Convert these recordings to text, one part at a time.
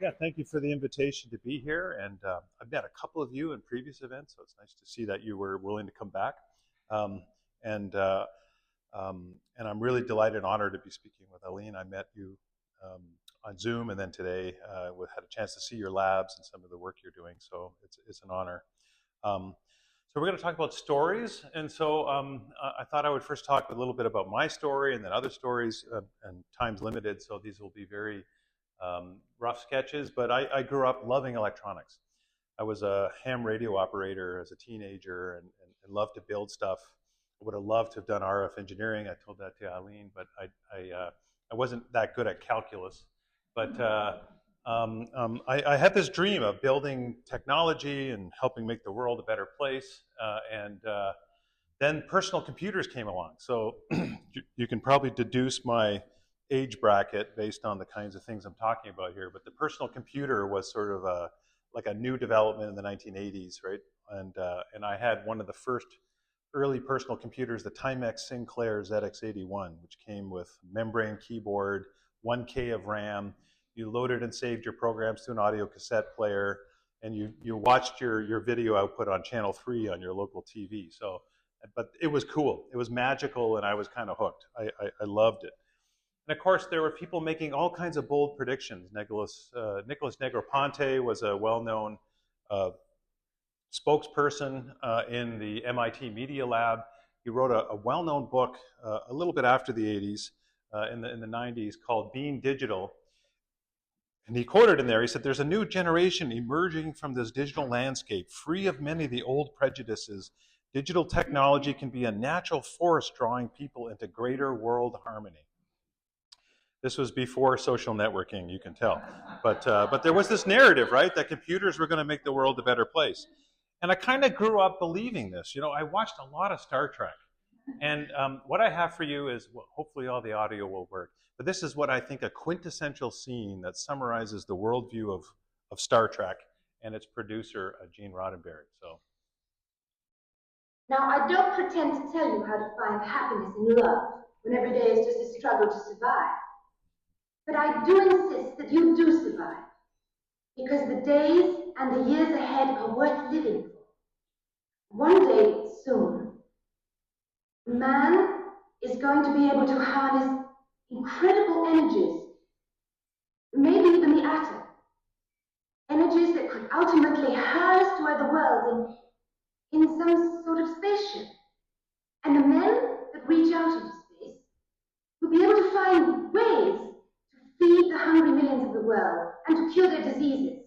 Yeah, thank you for the invitation to be here. And I've met a couple of you in previous events, so it's nice to see that you were willing to come back. Um, and uh, and I'm really delighted and honored to be speaking with Eileen. I met you um, on Zoom, and then today we had a chance to see your labs and some of the work you're doing. So it's an honor. Um, so we're going to talk about stories, and so I thought I would first talk a little bit about my story, and then other stories. And time's limited, so these will be very rough sketches. But I grew up loving electronics. I was a ham radio operator as a teenager, and loved to build stuff. I would have loved to have done RF engineering. I told that to Eileen, but I wasn't that good at calculus. But I had this dream of building technology and helping make the world a better place. And then personal computers came along. So you can probably deduce my age bracket based on the kinds of things I'm talking about here. But the personal computer was sort of like a new development in the 1980s, right? And I had one of the first early personal computers, the Timex Sinclair ZX81, which came with membrane keyboard, 1K of RAM. You loaded and saved your programs to an audio cassette player, and you watched your video output on channel 3 on your local TV. So, but it was cool. It was magical, and I was kind of hooked. I loved it. And of course, there were people making all kinds of bold predictions. Nicholas Negroponte was a well-known uh, spokesperson in the MIT Media Lab. He wrote a well-known book a little bit after the 80s, in the 90s, called Being Digital. And he quoted in there, he said, "There's a new generation emerging from this digital landscape, free of many of the old prejudices. Digital technology can be a natural force drawing people into greater world harmony." This was before social networking, you can tell. But there was this narrative, right, that computers were going to make the world a better place. And I kind of grew up believing this. You know, I watched a lot of Star Trek. And what I have for you is, well, hopefully all the audio will work, but this is what I think a quintessential scene that summarizes the worldview of Star Trek and its producer, Gene Roddenberry. So, Now, I don't pretend to tell you how to find happiness in love when every day is just a struggle to survive. But I do insist that you do survive, because the days and the years ahead are worth living for. One day soon, man is going to be able to harness incredible energies, maybe even the atom, energies that could ultimately hurl us to other worlds in some sort of spaceship. And the men that reach out into space will be able to find ways to feed the hungry millions of the world and to cure their diseases.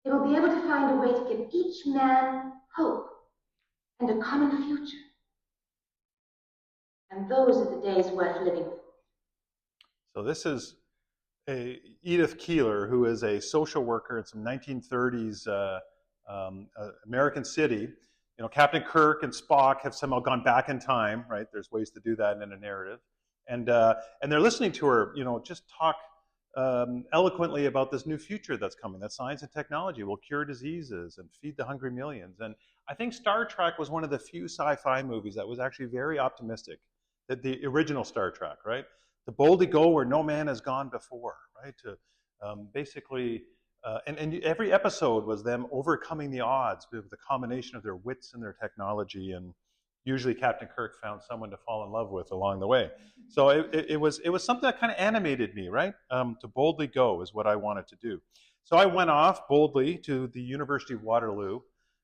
They will be able to find a way to give each man hope and a common future. And those are the days worth living for. so this is Edith Keeler, who is a social worker in some 1930s American city. You know, Captain Kirk and Spock have somehow gone back in time, right? There's ways to do that in a narrative, and they're listening to her, you know, just talk eloquently about this new future that's coming. That science and technology will cure diseases and feed the hungry millions. And I think Star Trek was one of the few sci-fi movies that was actually very optimistic. That the original Star Trek, right? To boldly go where no man has gone before, right? To basically, and every episode was them overcoming the odds with the combination of their wits and their technology. And usually Captain Kirk found someone to fall in love with along the way. So it was something that kind of animated me, right? To boldly go is what I wanted to do. So I went off boldly to the University of Waterloo,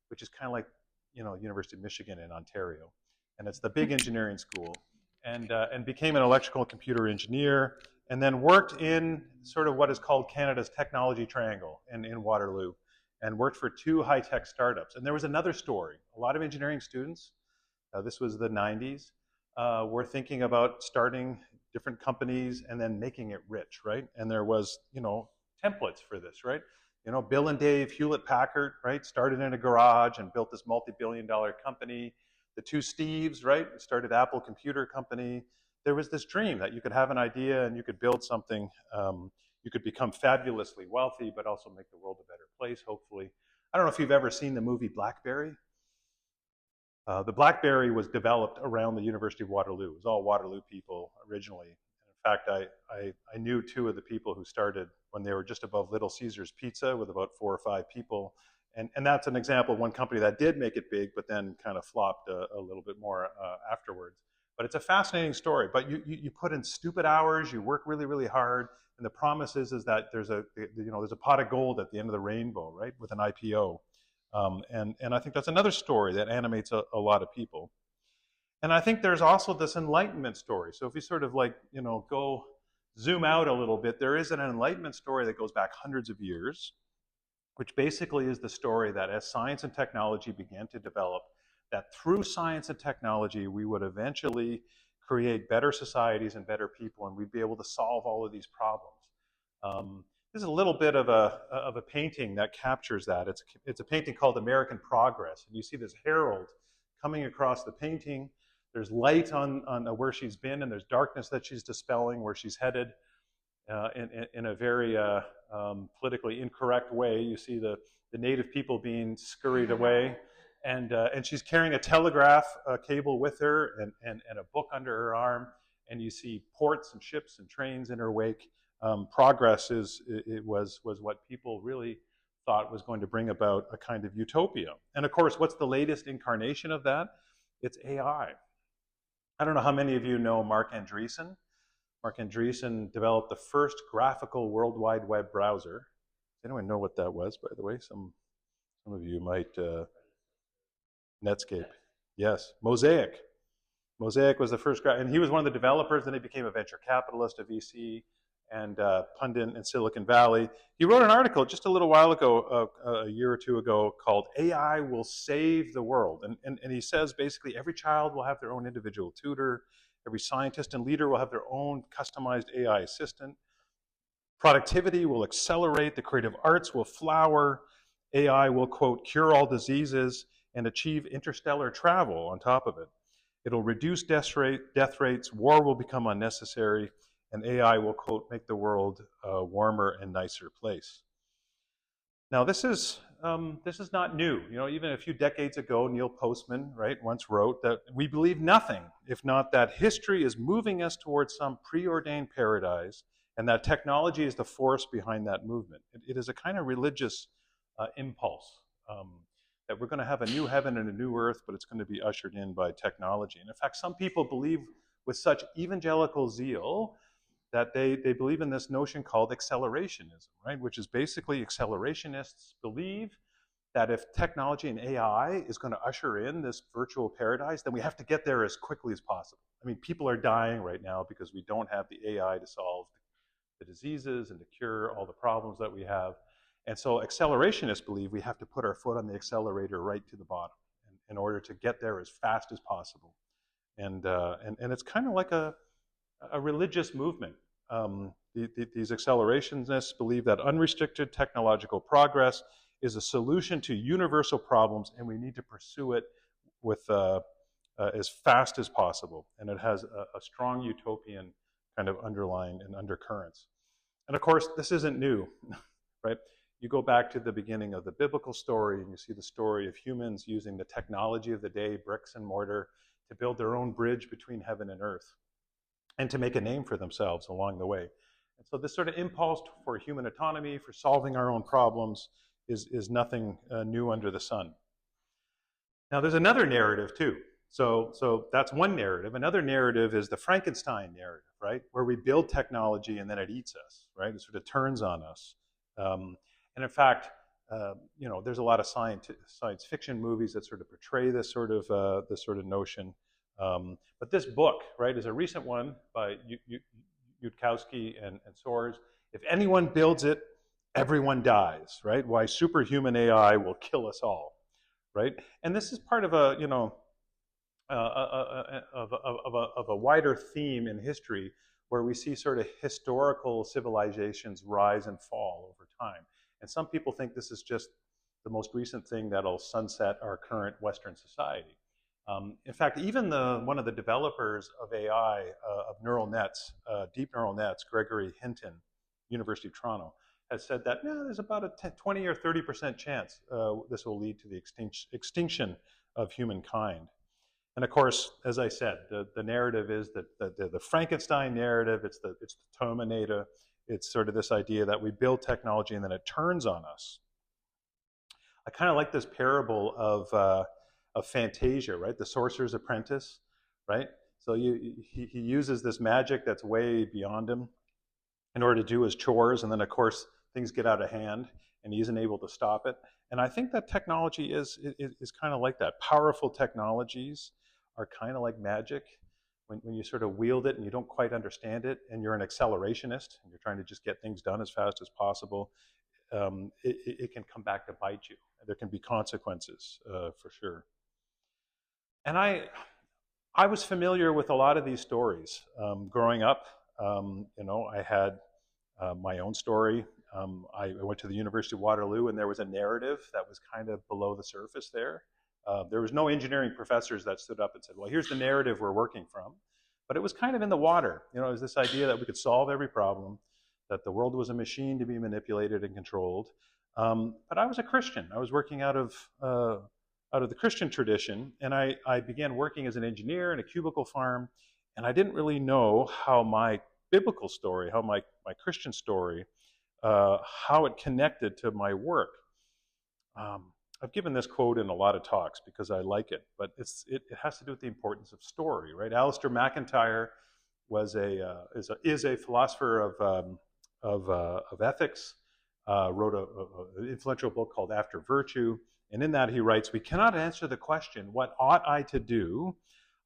which is kind of like, you know, University of Michigan in Ontario. And it's the big engineering school. And became an electrical and computer engineer, and then worked in sort of what is called Canada's technology triangle in Waterloo, and worked for two high-tech startups. And there was another story. A lot of engineering students, this was the 90s, were thinking about starting different companies and then making it rich, right? And there was, you know, templates for this, right? You know, Bill and Dave Hewlett-Packard, right, started in a garage and built this multi-billion-dollar company. The two Steves, right, started Apple Computer Company. There was this dream that you could have an idea and you could build something. You could become fabulously wealthy, but also make the world a better place, hopefully. I don't know if you've ever seen the movie BlackBerry. The BlackBerry was developed around the University of Waterloo. It was all Waterloo people originally. In fact, I knew two of the people who started when they were just above Little Caesars Pizza with about 4 or 5 people. And that's an example of one company that did make it big, but then kind of flopped a little bit more afterwards. But it's a fascinating story. But you put in stupid hours, you work really, really hard, and the promise is that there's a pot of gold at the end of the rainbow, right, with an IPO. And I think that's another story that animates a lot of people. And I think there's also this enlightenment story. So if you sort of like, go zoom out a little bit, there is an enlightenment story that goes back hundreds of years, which basically is the story that as science and technology began to develop, that through science and technology, we would eventually create better societies and better people, and we'd be able to solve all of these problems. This is a little bit of a painting that captures that. It's a painting called American Progress, and you see this herald coming across the painting. There's light on where she's been, and there's darkness that she's dispelling where she's headed. In a very politically incorrect way. You see the native people being scurried away, and she's carrying a telegraph cable with her and a book under her arm, and you see ports and ships and trains in her wake. Progress was what people really thought was going to bring about a kind of utopia. And of course, what's the latest incarnation of that? It's AI. I don't know how many of you know Mark Andreessen. Mark Andreessen developed the first graphical World Wide Web browser. Does anyone know what that was, by the way? Some of you might. Netscape. Yes. Mosaic. Mosaic was the first, and he was one of the developers. Then he became a venture capitalist, a VC, and pundit in Silicon Valley. He wrote an article just a little while ago, a year or two ago, called "AI Will Save the World," and he says basically every child will have their own individual tutor. Every scientist and leader will have their own customized AI assistant. Productivity will accelerate. The creative arts will flower. AI will, quote, cure all diseases and achieve interstellar travel on top of it. It'll reduce death rates. War will become unnecessary. And AI will, quote, make the world a warmer and nicer place. Now, this is not new. Even a few decades ago, Neil Postman, right, once wrote that we believe nothing if not that history is moving us towards some preordained paradise, and that technology is the force behind that movement. It is a kind of religious impulse that we're going to have a new heaven and a new earth, but it's going to be ushered in by technology. And in fact, some people believe with such evangelical zeal that they believe in this notion called accelerationism, right? Which is basically accelerationists believe that if technology and AI is going to usher in this virtual paradise, then we have to get there as quickly as possible. I mean, people are dying right now because we don't have the AI to solve the diseases and to cure all the problems that we have. And so accelerationists believe we have to put our foot on the accelerator right to the bottom in order to get there as fast as possible. And it's kind of like a religious movement. These accelerationists believe that unrestricted technological progress is a solution to universal problems, and we need to pursue it with as fast as possible. And it has a strong utopian kind of underlying and undercurrents. And of course, this isn't new, right? You go back to the beginning of the biblical story, and you see the story of humans using the technology of the day, bricks and mortar, to build their own bridge between heaven and earth, and to make a name for themselves along the way. And so this sort of impulse for human autonomy, for solving our own problems, is nothing new under the sun. Now there's another narrative too. So that's one narrative. Another narrative is the Frankenstein narrative, right? Where we build technology and then it eats us, right? It sort of turns on us. And in fact, there's a lot of science fiction movies that sort of portray this sort of notion. But this book, right, is a recent one by Yudkowsky and Soares. If anyone builds it, everyone dies, right? Why superhuman AI will kill us all, right? And this is part of a wider theme in history where we see sort of historical civilizations rise and fall over time. And some people think this is just the most recent thing that'll sunset our current Western society. In fact, even one of the developers of AI, of neural nets, deep neural nets, Gregory Hinton, University of Toronto, has said that there's about a 20 or 30% chance this will lead to the extinction of humankind. And of course, as I said, the narrative is that the Frankenstein narrative. It's the Terminator. It's sort of this idea that we build technology and then it turns on us. I kind of like this parable of Fantasia, right? The Sorcerer's Apprentice, right? So he uses this magic that's way beyond him in order to do his chores, and then of course things get out of hand, and he isn't able to stop it. And I think that technology is kind of like that. Powerful technologies are kind of like magic. When you sort of wield it and you don't quite understand it, and you're an accelerationist and you're trying to just get things done as fast as possible, it can come back to bite you. There can be consequences for sure. And I was familiar with a lot of these stories growing up. I had my own story. I went to the University of Waterloo, and there was a narrative that was kind of below the surface there. There was no engineering professors that stood up and said, well, here's the narrative we're working from. But it was kind of in the water. It was this idea that we could solve every problem, that the world was a machine to be manipulated and controlled. But I was a Christian. I was working out of the Christian tradition, and I began working as an engineer in a cubicle farm, and I didn't really know how my biblical story, how my Christian story, how it connected to my work. I've given this quote in a lot of talks because I like it, but it has to do with the importance of story, right? Alistair MacIntyre is a philosopher of ethics. Wrote an influential book called After Virtue, and in that he writes, "We cannot answer the question, what ought I to do,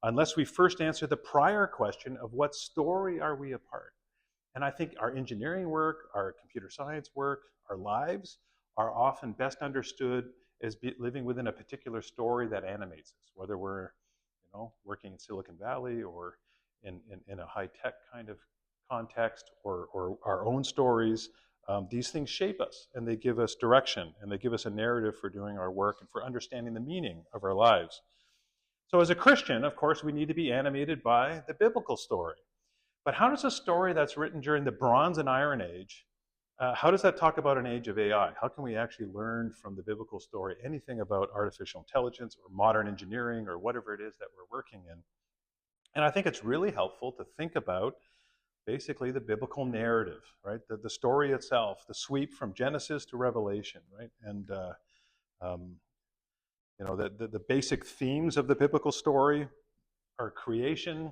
unless we first answer the prior question of what story are we a part?" And I think our engineering work, our computer science work, our lives are often best understood as living within a particular story that animates us, whether we're working in Silicon Valley or in a high-tech kind of context, or our own stories. These things shape us, and they give us direction, and they give us a narrative for doing our work and for understanding the meaning of our lives. So as a Christian, of course, we need to be animated by the biblical story. But how does a story that's written during the Bronze and Iron Age, how does that talk about an age of AI? How can we actually learn from the biblical story anything about artificial intelligence or modern engineering or whatever it is that we're working in? And I think it's really helpful to think about basically the biblical narrative, right? The story itself, the sweep from Genesis to Revelation, right? And the basic themes of the biblical story are creation,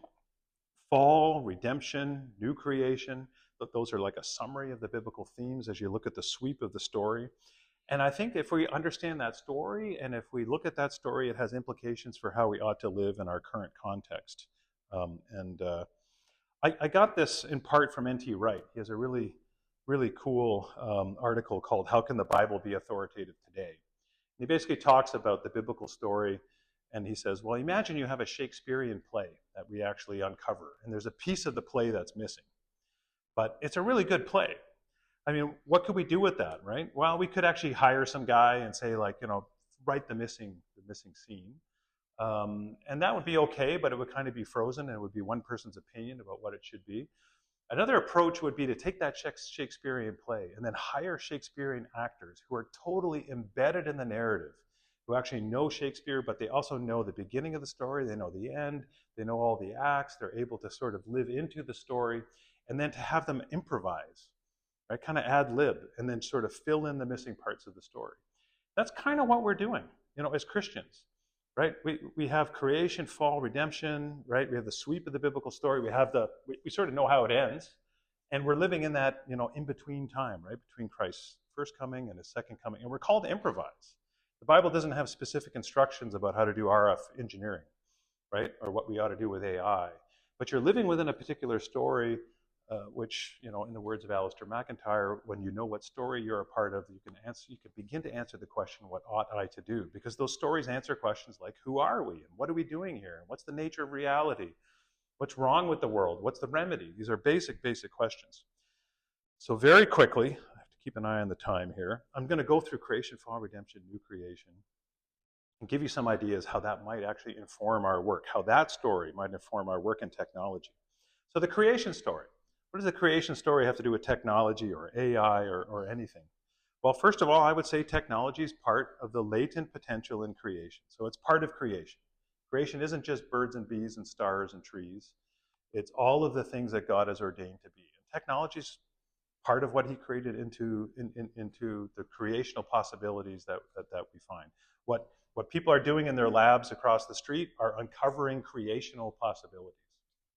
fall, redemption, new creation. But those are like a summary of the biblical themes as you look at the sweep of the story. And I think if we understand that story, and if we look at that story, it has implications for how we ought to live in our current context. I got this in part from N.T. Wright. He has a really, really cool article called "How Can the Bible Be Authoritative Today?" And he basically talks about the biblical story, and he says, well, imagine you have a Shakespearean play that we actually uncover, and there's a piece of the play that's missing. But it's a really good play. I mean, what could we do with that, right? Well, we could actually hire some guy and say, write the missing scene. And that would be okay, but it would kind of be frozen, and it would be one person's opinion about what it should be. Another approach would be to take that Shakespearean play and then hire Shakespearean actors who are totally embedded in the narrative, who actually know Shakespeare, but they also know the beginning of the story, they know the end, they know all the acts, they're able to sort of live into the story, and then to have them improvise, right? Kind of ad lib, and then sort of fill in the missing parts of the story. That's kind of what we're doing, as Christians. Right? We have creation, fall, redemption, right? We have the sweep of the biblical story. We sort of know how it ends. And we're living in that, in-between time, right? Between Christ's first coming and his second coming. And we're called to improvise. The Bible doesn't have specific instructions about how to do RF engineering, right? Or what we ought to do with AI. But you're living within a particular story, which, in the words of Alistair MacIntyre, when you know what story you're a part of, you can begin to answer the question, what ought I to do? Because those stories answer questions like, who are we? And what are we doing here? And what's the nature of reality? What's wrong with the world? What's the remedy? These are basic questions. So very quickly, I have to keep an eye on the time here. I'm going to go through creation, fall, redemption, new creation, and give you some ideas how that might actually inform our work, how that story might inform our work in technology. So the creation story. What does the creation story have to do with technology or AI or anything? Well, first of all, I would say technology is part of the latent potential in creation. So it's part of creation. Creation isn't just birds and bees and stars and trees. It's all of the things that God has ordained to be. And technology is part of what he created into the creational possibilities that we find. What people are doing in their labs across the street are uncovering creational possibilities.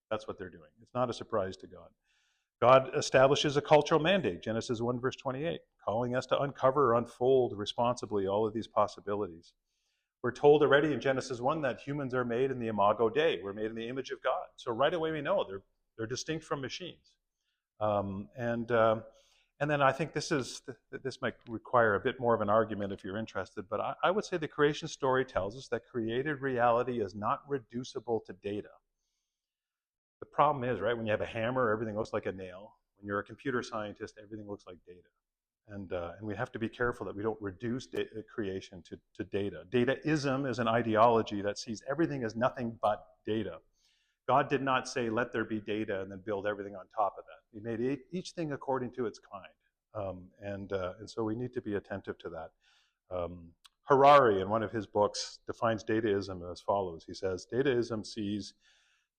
That's what they're doing. It's not a surprise to God. God establishes a cultural mandate, Genesis 1, verse 28, calling us to uncover or unfold responsibly all of these possibilities. We're told already in Genesis 1 that humans are made in the imago Dei. We're made in the image of God. So right away we know they're distinct from machines. Um, and uh, and then I think this might require a bit more of an argument if you're interested, but I would say the creation story tells us that created reality is not reducible to data. The problem is, right, when you have a hammer, everything looks like a nail. When you're a computer scientist, everything looks like data. And we have to be careful that we don't reduce creation to data. Dataism is an ideology that sees everything as nothing but data. God did not say, let there be data and then build everything on top of that. He made each thing according to its kind. And so we need to be attentive to that. Harari, in one of his books, defines dataism as follows. He says, dataism sees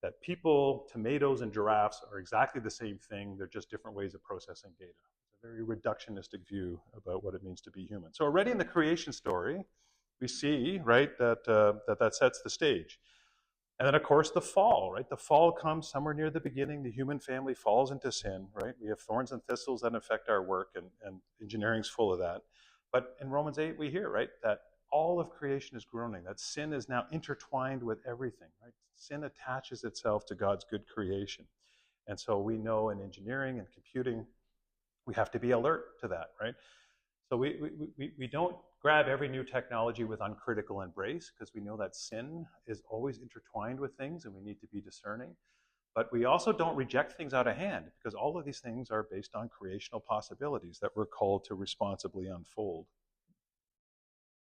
that people, tomatoes, and giraffes are exactly the same thing. They're just different ways of processing data. It's a very reductionistic view about what it means to be human. So already in the creation story, we see, right, that sets the stage. And then, of course, the fall, right? The fall comes somewhere near the beginning. The human family falls into sin, right? We have thorns and thistles that affect our work, and engineering's full of that. But in Romans 8, we hear, right, that all of creation is groaning, that sin is now intertwined with everything, right? Sin attaches itself to God's good creation. And so we know in engineering and computing, we have to be alert to that, right? So we don't grab every new technology with uncritical embrace, because we know that sin is always intertwined with things and we need to be discerning. But we also don't reject things out of hand, because all of these things are based on creational possibilities that we're called to responsibly unfold.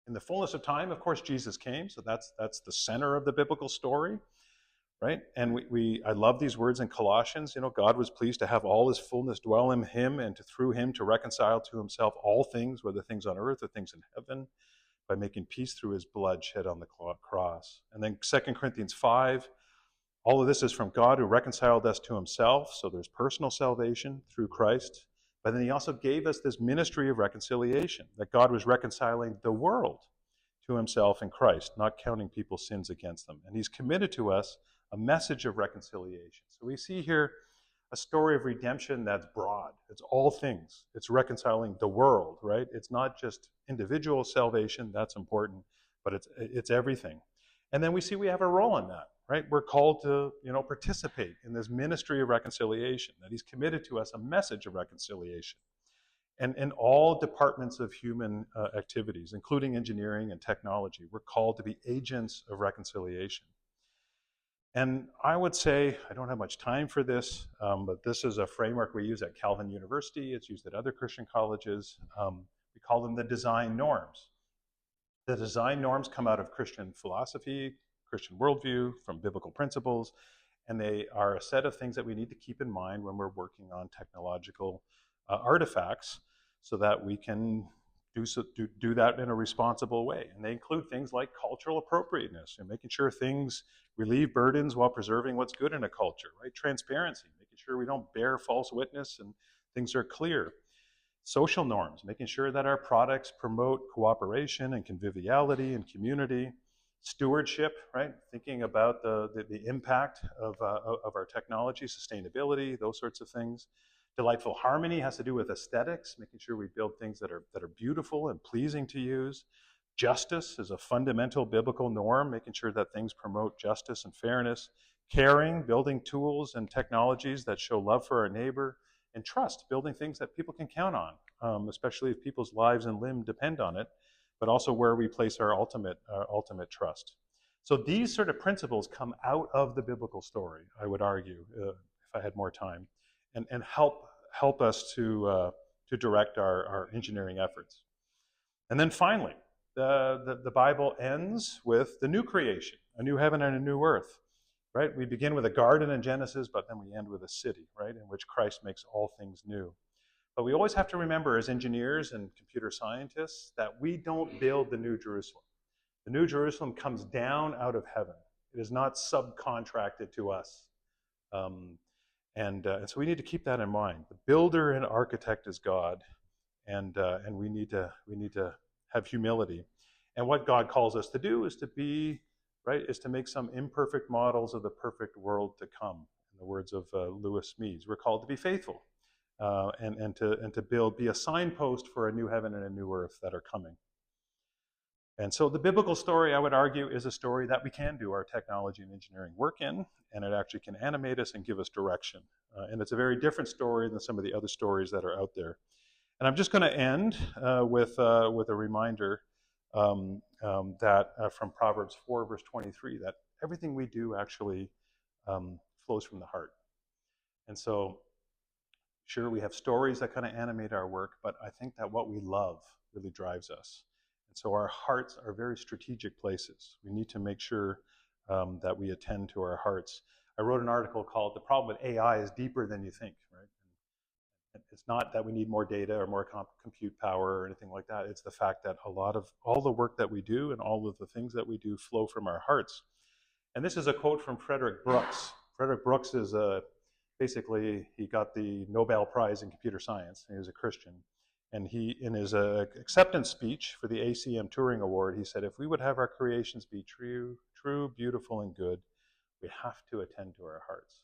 In the fullness of time, of course, Jesus came, so that's the center of the biblical story, right? And I love these words in Colossians. You know, God was pleased to have all his fullness dwell in him, and through him to reconcile to himself all things, whether things on earth or things in heaven, by making peace through his blood shed on the cross. And then 2 Corinthians 5, all of this is from God who reconciled us to himself. So there's personal salvation through Christ. But then he also gave us this ministry of reconciliation, that God was reconciling the world to himself in Christ, not counting people's sins against them. And he's committed to us a message of reconciliation. So we see here a story of redemption that's broad. It's all things. It's reconciling the world, right? It's not just individual salvation, that's important, but it's everything. And then we see we have a role in that, right? We're called to, participate in this ministry of reconciliation, that he's committed to us a message of reconciliation. And in all departments of human activities, including engineering and technology, we're called to be agents of reconciliation. And I would say, I don't have much time for this, but this is a framework we use at Calvin University. It's used at other Christian colleges. We call them the design norms. The design norms come out of Christian philosophy, Christian worldview, from biblical principles, and they are a set of things that we need to keep in mind when we're working on technological artifacts, so that we can do that in a responsible way. And they include things like cultural appropriateness, and making sure things relieve burdens while preserving what's good in a culture, right? Transparency, making sure we don't bear false witness and things are clear. Social norms, making sure that our products promote cooperation and conviviality and community. Stewardship, right? Thinking about the impact of our technology, sustainability, those sorts of things. Delightful harmony has to do with aesthetics, making sure we build things that are beautiful and pleasing to use. Justice is a fundamental biblical norm, making sure that things promote justice and fairness. Caring, building tools and technologies that show love for our neighbor. And trust, building things that people can count on, especially if people's lives and limb depend on it, but also where we place our ultimate trust. So these sort of principles come out of the biblical story, I would argue, if I had more time, and help us to direct our engineering efforts. And then finally, the Bible ends with the new creation, a new heaven and a new earth. Right? We begin with a garden in Genesis, but then we end with a city, right, in which Christ makes all things new. But we always have to remember, as engineers and computer scientists, that we don't build the New Jerusalem. The New Jerusalem comes down out of heaven. It is not subcontracted to us. And so we need to keep that in mind. The builder and architect is God, and we need to have humility. And what God calls us to do is to be right, is to make some imperfect models of the perfect world to come. In the words of Lewis Meads, we're called to be faithful, and to build, be a signpost for a new heaven and a new earth that are coming. And so the biblical story, I would argue, is a story that we can do our technology and engineering work in, and it actually can animate us and give us direction. And it's a very different story than some of the other stories that are out there. And I'm just going to end with a reminder that from Proverbs 4, verse 23, that everything we do actually flows from the heart. And so, sure, we have stories that kind of animate our work, but I think that what we love really drives us. And so our hearts are very strategic places. We need to make sure that we attend to our hearts. I wrote an article called "The Problem with AI is Deeper Than You Think," right? It's not that we need more data or more compute power or anything like that. It's the fact that a lot of all the work that we do and all of the things that we do flow from our hearts. And this is a quote from Frederick Brooks. Frederick Brooks is basically, he got the Nobel Prize in computer science. He was a Christian. And he, in his acceptance speech for the ACM Turing Award, he said, if we would have our creations be true, beautiful, and good, we have to attend to our hearts.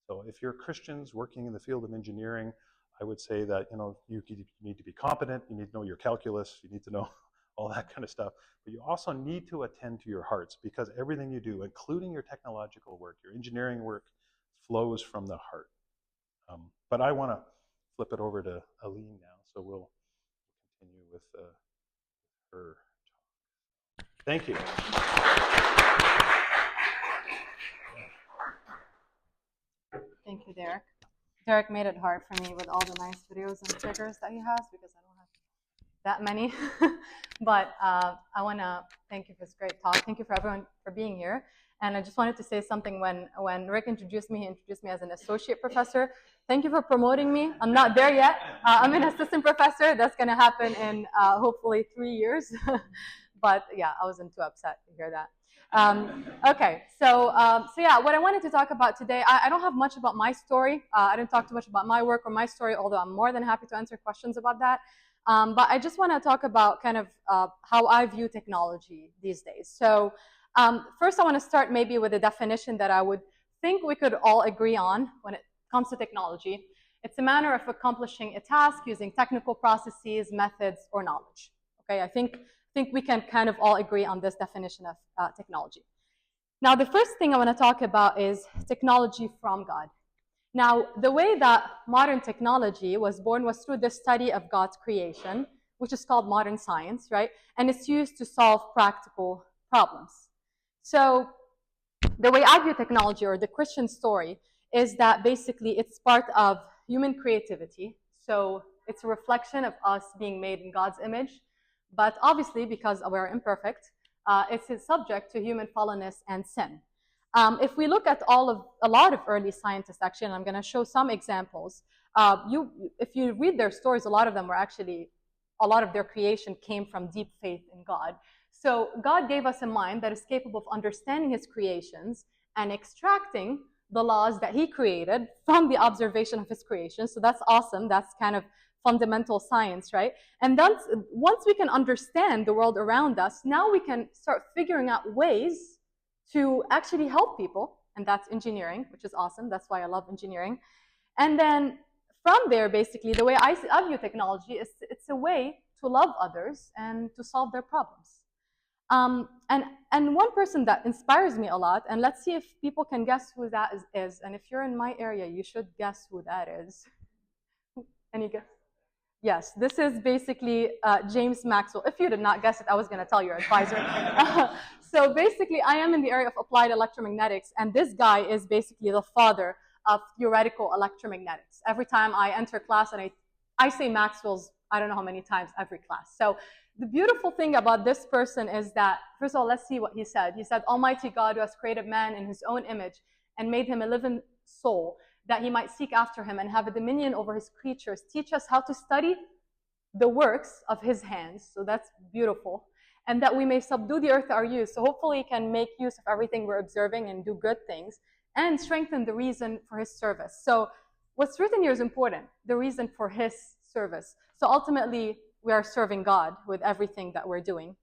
So if you're Christians working in the field of engineering, I would say that you need to be competent, you need to know your calculus, you need to know all that kind of stuff. But you also need to attend to your hearts, because everything you do, including your technological work, your engineering work, flows from the heart. But I want to flip it over to Aline now, so we'll continue with her talk. Thank you. Thank you, Derek. Derek made it hard for me with all the nice videos and figures that he has, because I don't have that many. But I want to thank you for this great talk. Thank you for everyone for being here. And I just wanted to say something. When Rick introduced me, he introduced me as an associate professor. Thank you for promoting me. I'm not there yet. I'm an assistant professor. That's going to happen in hopefully 3 years. But yeah, I wasn't too upset to hear that. Okay, so yeah, what I wanted to talk about today, I don't have much about my story. I didn't talk too much about my work or my story, although I'm more than happy to answer questions about that. But I just want to talk about kind of how I view technology these days. So first, I want to start maybe with a definition that I would think we could all agree on when it comes to technology. It's a manner of accomplishing a task using technical processes, methods, or knowledge. Okay, I think we can kind of all agree on this definition of technology. Now, the first thing I want to talk about is technology from God. Now, the way that modern technology was born was through the study of God's creation, which is called modern science, right? And it's used to solve practical problems. So the way I view technology, or the Christian story, is that basically it's part of human creativity. So it's a reflection of us being made in God's image. But obviously, because we're imperfect, it's subject to human fallenness and sin. If we look at a lot of early scientists, actually, and I'm going to show some examples, if you read their stories, a lot of them were actually, a lot of their creation came from deep faith in God. So God gave us a mind that is capable of understanding his creations and extracting the laws that he created from the observation of his creation. So that's awesome. That's kind of fundamental science, right? And then once we can understand the world around us, now we can start figuring out ways to actually help people, and that's engineering, which is awesome. That's why I love engineering. And then from there, basically, the way I view technology is it's a way to love others and to solve their problems. And one person that inspires me a lot, and let's see if people can guess who that is. And if you're in my area, you should guess who that is. Any guess? Yes, this is basically James Maxwell. If you did not guess it, I was going to tell your advisor. So basically, I am in the area of applied electromagnetics, and this guy is basically the father of theoretical electromagnetics. Every time I enter class, and I say Maxwell's, I don't know how many times every class. So the beautiful thing about this person is that, first of all, let's see what he said. He said, Almighty God, who has created man in his own image and made him a living soul, that he might seek after him and have a dominion over his creatures, teach us how to study the works of his hands. So that's beautiful. And that we may subdue the earth to our use. So hopefully he can make use of everything we're observing and do good things. and strengthen the reason for his service. So what's written here is important, the reason for his service. So ultimately, we are serving God with everything that we're doing.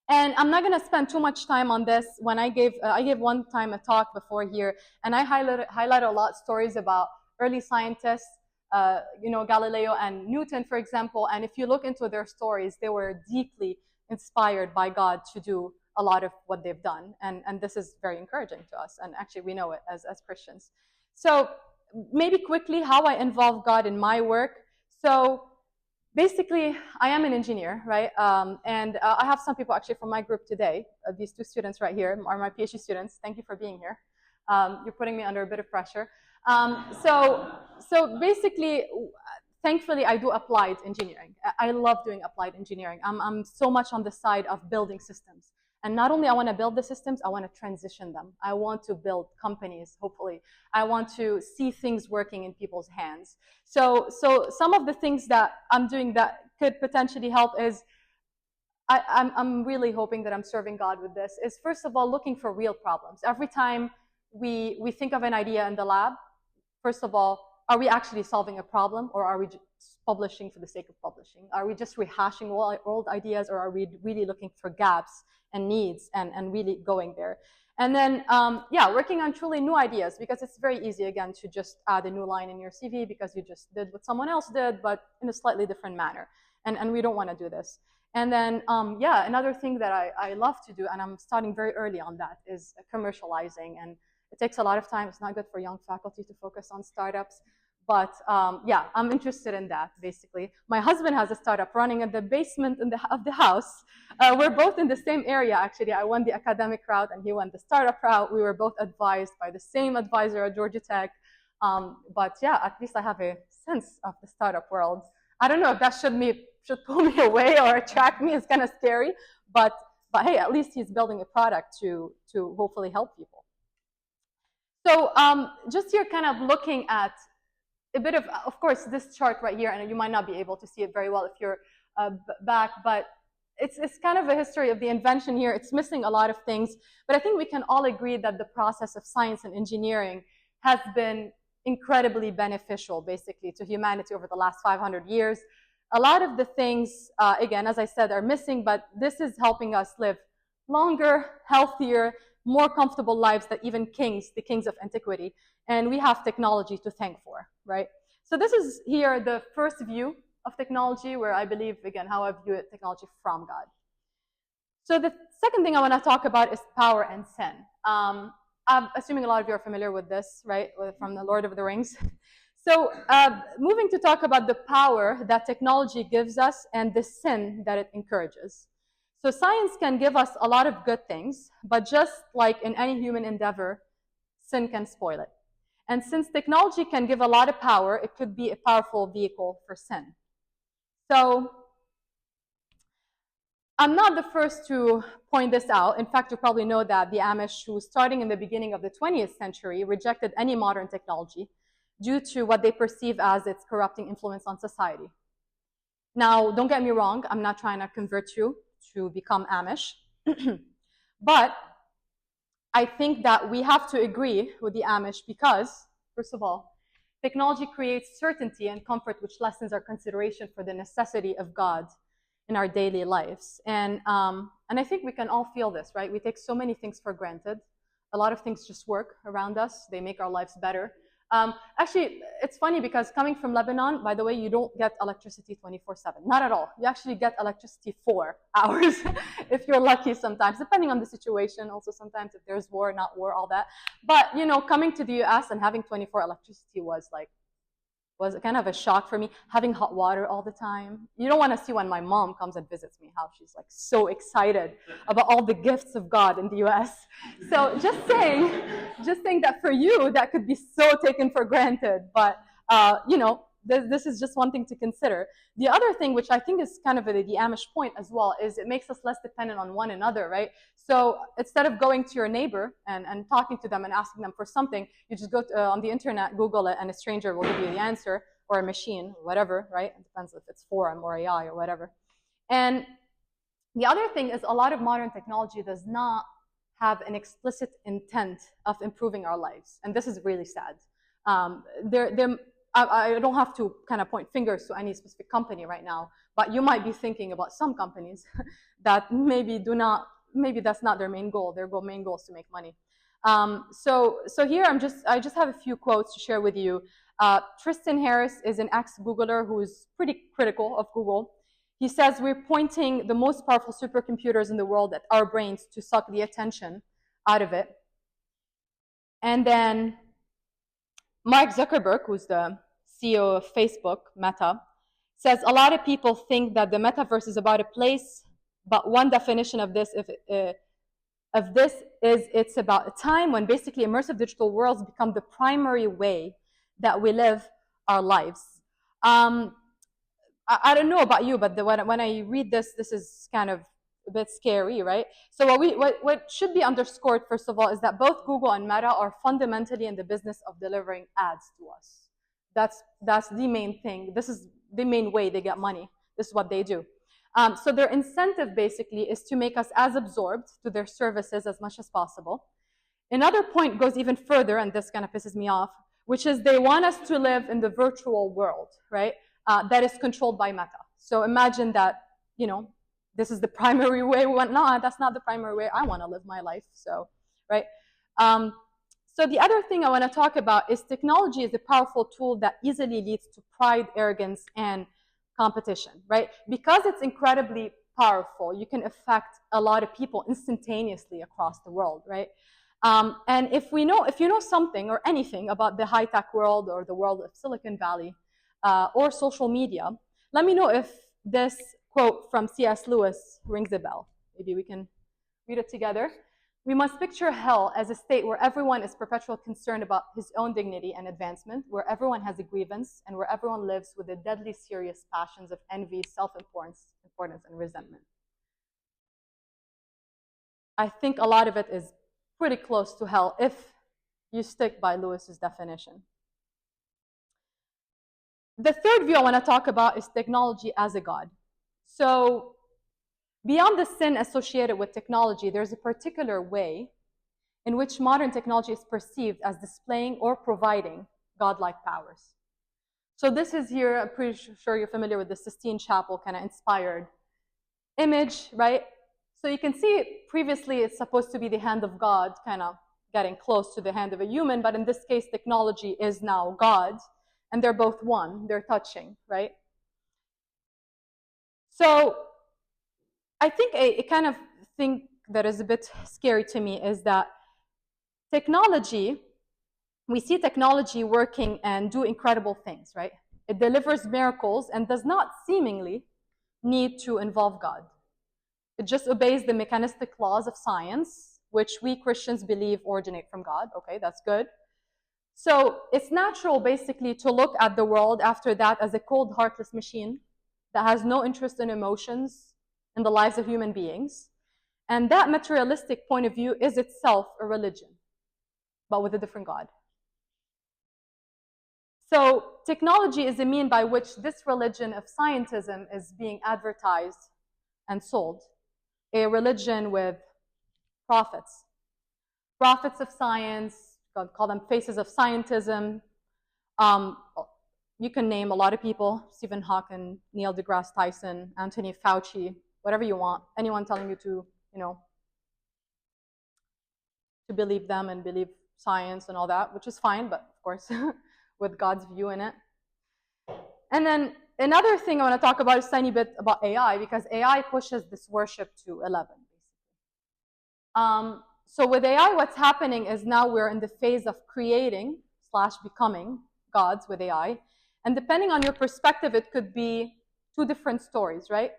And I'm not going to spend too much time on this. When I gave one time a talk before here, and I highlighted a lot of stories about early scientists, Galileo and Newton, for example. And if you look into their stories, they were deeply inspired by God to do a lot of what they've done. And this is very encouraging to us. And actually, we know it as Christians. So maybe quickly how I involve God in my work. So basically, I am an engineer, right? And I have some people actually from my group today. These two students right here are my PhD students. Thank you for being here. You're putting me under a bit of pressure. So basically, thankfully, I do applied engineering. I love doing applied engineering. I'm so much on the side of building systems. And not only I want to build the systems, I want to transition them. I want to build companies, hopefully. I want to see things working in people's hands. So some of the things that I'm doing that could potentially help is, I'm really hoping that I'm serving God with this, is first of all, looking for real problems. Every time we think of an idea in the lab, first of all, are we actually solving a problem, or are we just publishing for the sake of publishing? Are we just rehashing old ideas, or are we really looking for gaps and needs and really going there? And then, working on truly new ideas, because it's very easy, again, to just add a new line in your CV because you just did what someone else did, but in a slightly different manner. And we don't want to do this. And then, another thing that I love to do, and I'm starting very early on that, is commercializing. And it takes a lot of time. It's not good for young faculty to focus on startups. But I'm interested in that, basically. My husband has a startup running in the basement of the house. We're both in the same area, actually. I went the academic route, and he went the startup route. We were both advised by the same advisor at Georgia Tech. But yeah, at least I have a sense of the startup world. I don't know if that should pull me away or attract me. It's kind of scary. But hey, at least he's building a product to hopefully help people. So just here kind of looking at a bit of course, this chart right here, and you might not be able to see it very well if you're back, but it's kind of a history of the invention here. It's missing a lot of things, but I think we can all agree that the process of science and engineering has been incredibly beneficial, basically, to humanity over the last 500 years. A lot of the things, again, as I said, are missing, but this is helping us live longer, healthier, more comfortable lives than even the kings of antiquity. And we have technology to thank for, right? So this is here the first view of technology, where I believe, again, how I view it, technology from God. So the second thing I want to talk about is power and sin. I'm assuming a lot of you are familiar with this, right, from the Lord of the Rings. So moving to talk about the power that technology gives us and the sin that it encourages. So science can give us a lot of good things, but just like in any human endeavor, sin can spoil it. And since technology can give a lot of power, it could be a powerful vehicle for sin. So I'm not the first to point this out. In fact, you probably know that the Amish, who starting in the beginning of the 20th century, rejected any modern technology due to what they perceive as its corrupting influence on society. Now, don't get me wrong, I'm not trying to convert you to become Amish, but I think that we have to agree with the Amish because, first of all, technology creates certainty and comfort, which lessens our consideration for the necessity of God in our daily lives. And I think we can all feel this, right? We take so many things for granted. A lot of things just work around us. They make our lives better. Actually, it's funny because coming from Lebanon, by the way, you don't get electricity 24/7. Not at all. You actually get electricity 4 hours if you're lucky sometimes, depending on the situation. Also, sometimes if there's war, not war, all that. But, coming to the US and having 24 electricity was kind of a shock for me. Having hot water all the time. You don't want to see when my mom comes and visits me, how she's like so excited about all the gifts of God in the US. So just saying that for you, that could be so taken for granted. But, this is just one thing to consider. The other thing, which I think is kind of the Amish point as well, is it makes us less dependent on one another, right? So instead of going to your neighbor and talking to them and asking them for something, you just go on the internet, Google it, and a stranger will give you the answer, or a machine, whatever, right? It depends if it's forum or AI or whatever. And the other thing is a lot of modern technology does not have an explicit intent of improving our lives, and this is really sad. I don't have to kind of point fingers to any specific company right now, but you might be thinking about some companies that maybe that's not their main goal. Their main goal is to make money. So here I just have a few quotes to share with you. Tristan Harris is an ex-Googler who is pretty critical of Google. He says, we're pointing the most powerful supercomputers in the world at our brains to suck the attention out of it. And then Mark Zuckerberg, who's the CEO of Facebook, Meta, says a lot of people think that the metaverse is about a place, but one definition of this is it's about a time when basically immersive digital worlds become the primary way that we live our lives. I don't know about you, but when I read this is kind of a bit scary, right? So what should be underscored, first of all, is that both Google and Meta are fundamentally in the business of delivering ads to us. That's the main thing. This is the main way they get money. This is what they do. So their incentive basically is to make us as absorbed to their services as much as possible. Another point goes even further, and this kind of pisses me off, which is they want us to live in the virtual world, right? That is controlled by Meta. So imagine that, this is the primary way we want. No, that's not the primary way I want to live my life. So, right? So the other thing I want to talk about is technology is a powerful tool that easily leads to pride, arrogance, and competition, right? Because it's incredibly powerful, you can affect a lot of people instantaneously across the world, right? And if you know something or anything about the high-tech world or the world of Silicon Valley or social media, let me know if this quote from C.S. Lewis rings a bell. Maybe we can read it together. We must picture hell as a state where everyone is perpetually concerned about his own dignity and advancement, where everyone has a grievance, and where everyone lives with the deadly serious passions of envy, self-importance, and resentment. I think a lot of it is pretty close to hell if you stick by Lewis's definition. The third view I want to talk about is technology as a god. So beyond the sin associated with technology, there's a particular way in which modern technology is perceived as displaying or providing godlike powers. So this is here, I'm pretty sure you're familiar with the Sistine Chapel kind of inspired image, right? So you can see previously it's supposed to be the hand of God kind of getting close to the hand of a human, but in this case, technology is now God, and they're both one, they're touching, right? So I think a kind of thing that is a bit scary to me is that we see technology working and do incredible things, right? It delivers miracles and does not seemingly need to involve God. It just obeys the mechanistic laws of science, which we Christians believe originate from God. Okay, that's good. So it's natural, basically, to look at the world after that as a cold, heartless machine that has no interest in emotions in the lives of human beings. And that materialistic point of view is itself a religion, but with a different God. So technology is a mean by which this religion of scientism is being advertised and sold. A religion with prophets. Prophets of science, call them faces of scientism. You can name a lot of people, Stephen Hawking, Neil deGrasse Tyson, Anthony Fauci, whatever you want. Anyone telling you to believe them and believe science and all that, which is fine, but of course, with God's view in it. And then another thing I want to talk about is a tiny bit about AI, because AI pushes this worship to 11, basically. So with AI, what's happening is now we're in the phase of creating / becoming gods with AI. And depending on your perspective, it could be two different stories, right?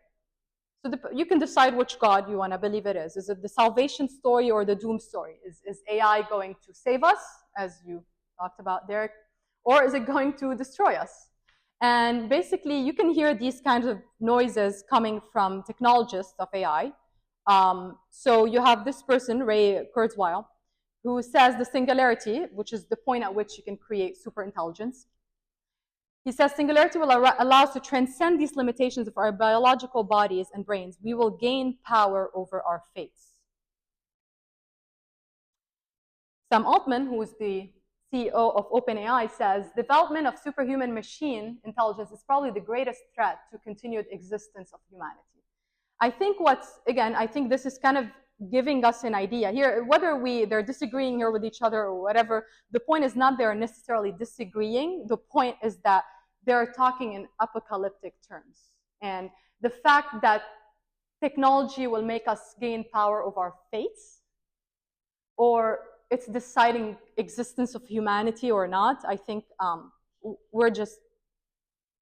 So you can decide which God you want to believe it is. Is it the salvation story or the doom story? Is AI going to save us, as you talked about, Derek? Or is it going to destroy us? And basically, you can hear these kinds of noises coming from technologists of AI. So you have this person, Ray Kurzweil, who says the singularity, which is the point at which you can create superintelligence. He says singularity will allow us to transcend these limitations of our biological bodies and brains. We will gain power over our fates. Sam Altman, who is the CEO of OpenAI, says development of superhuman machine intelligence is probably the greatest threat to continued existence of humanity. I think I think this is kind of giving us an idea here, whether they're disagreeing here with each other or whatever. The point is not they're necessarily disagreeing. The point is that they're talking in apocalyptic terms. And the fact that technology will make us gain power over our fates, or it's deciding existence of humanity or not, I think we're just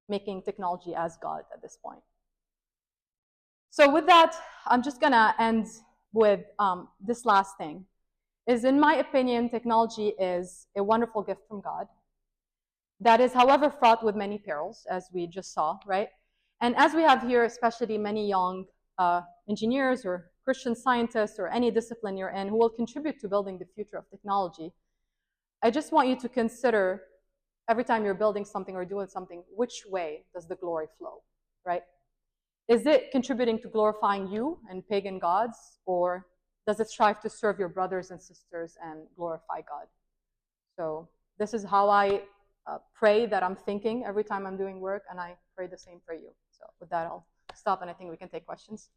making technology as God at this point. So with that, I'm just gonna end with this last thing. Is in my opinion, technology is a wonderful gift from God that is, however, fraught with many perils, as we just saw, right? And as we have here, especially many young engineers or Christian scientists or any discipline you're in who will contribute to building the future of technology, I just want you to consider every time you're building something or doing something, which way does the glory flow, right? Is it contributing to glorifying you and pagan gods, or does it strive to serve your brothers and sisters and glorify God? So this is how I pray that I'm thinking every time I'm doing work, and I pray the same for you. So with that, I'll stop, and I think we can take questions.